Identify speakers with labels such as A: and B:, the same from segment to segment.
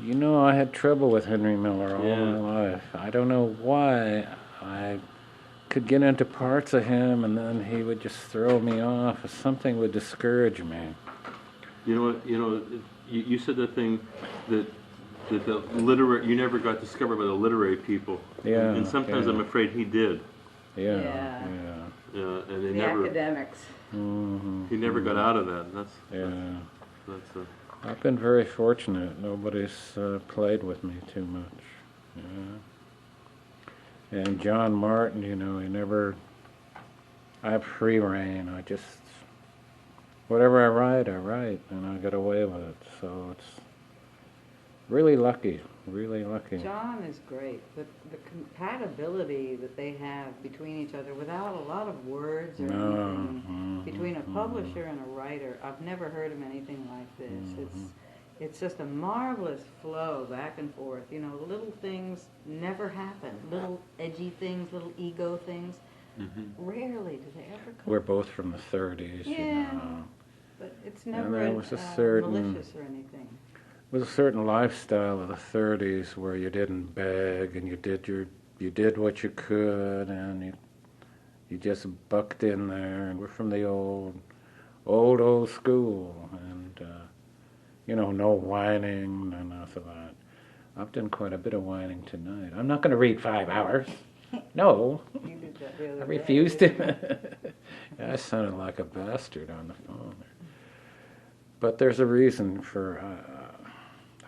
A: You know, I had trouble with Henry Miller all
B: Yeah.
A: my life. I don't know why. I could get into parts of him, and then he would just throw me off. Something would discourage me.
B: You know what? You said the thing that the literary you never got discovered by the literary people.
A: Yeah.
B: And sometimes
A: yeah,
B: I'm afraid he did.
A: Yeah.
C: Yeah.
A: Yeah.
B: And they
C: The
B: never
C: academics.
B: he never got out of that. And
A: Yeah.
B: that's
A: I've been very fortunate. Nobody's played with me too much. Yeah. And John Martin, you know, he never. I have free reign. I just whatever I write, and I get away with it. So it's really lucky. Really lucky.
C: John is great. The compatibility that they have between each other without a lot of words or anything, between a publisher and a writer, I've never heard of anything like this. It's just a marvelous flow back and forth. You know, little things never happen. Little edgy things, little ego things. Rarely do they ever come.
A: We're both from the 30s,
C: Yeah,
A: you know.
C: but it's
A: And
C: never
A: there was a certain
C: malicious or anything.
A: was a certain lifestyle of the 30s where you didn't beg and you did what you could, and you just bucked in there. And we're from the old school, and you know, no whining, none of that. I've done quite a bit of whining tonight. I'm not going to read 5 hours. No,
C: You did that the other
A: I
C: day,
A: refused
C: didn't
A: to. I sounded like a bastard on the phone. But there's a reason for.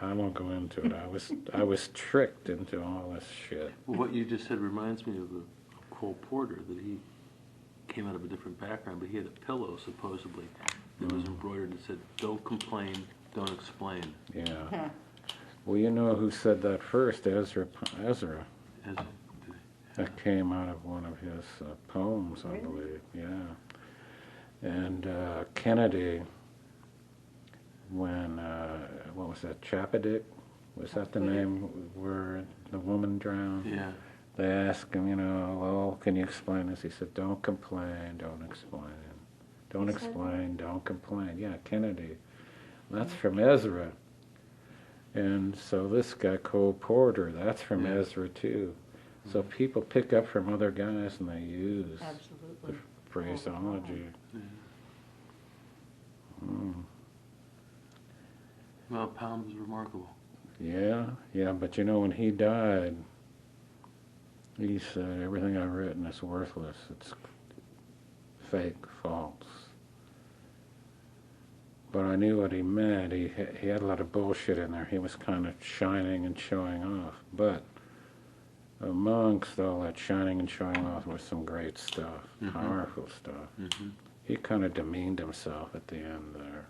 A: I won't go into it. I was tricked into all this shit.
B: well, what you just said reminds me of Cole Porter, that he came out of a different background, but he had a pillow supposedly that was embroidered that said, "Don't complain, don't explain."
A: Yeah. Well, you know who said that first? Ezra.
B: As,
A: That came out of one of his poems, I
C: Really?
A: believe. Yeah. And Kennedy, when what was that? Chappadik? Was that the name where the woman drowned?
B: yeah.
A: They asked him, you know, well, can you explain this? He said, don't complain, don't explain. Don't
C: He said
A: explain, don't complain. Yeah, Kennedy. That's from Ezra. And so this guy, Cole Porter, that's from
B: Yeah.
A: Ezra too. So people pick up from other guys and they use
C: Absolutely.
A: the phraseology.
B: Yeah.
A: Mm.
B: Well, Pound was remarkable.
A: Yeah, but you know, when he died, he said, everything I've written is worthless. It's fake, false. But I knew what he meant. He had a lot of bullshit in there. He was kind of shining and showing off. But amongst all that shining and showing off was some great stuff, powerful stuff. He kind of demeaned himself at the end there.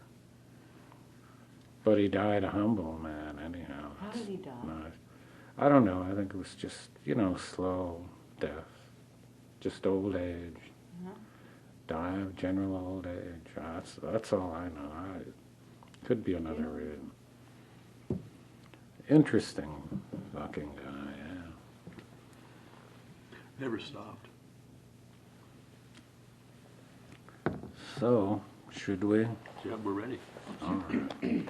A: But he died a humble man, anyhow.
C: How did he die?
A: Nice. I don't know. I think it was just, you know, slow death. Just old age. Die of general old age. That's all I know. Could be another reason. Interesting fucking guy, yeah.
B: Never stopped.
A: So, should we?
B: Yeah, we're ready.
A: All right.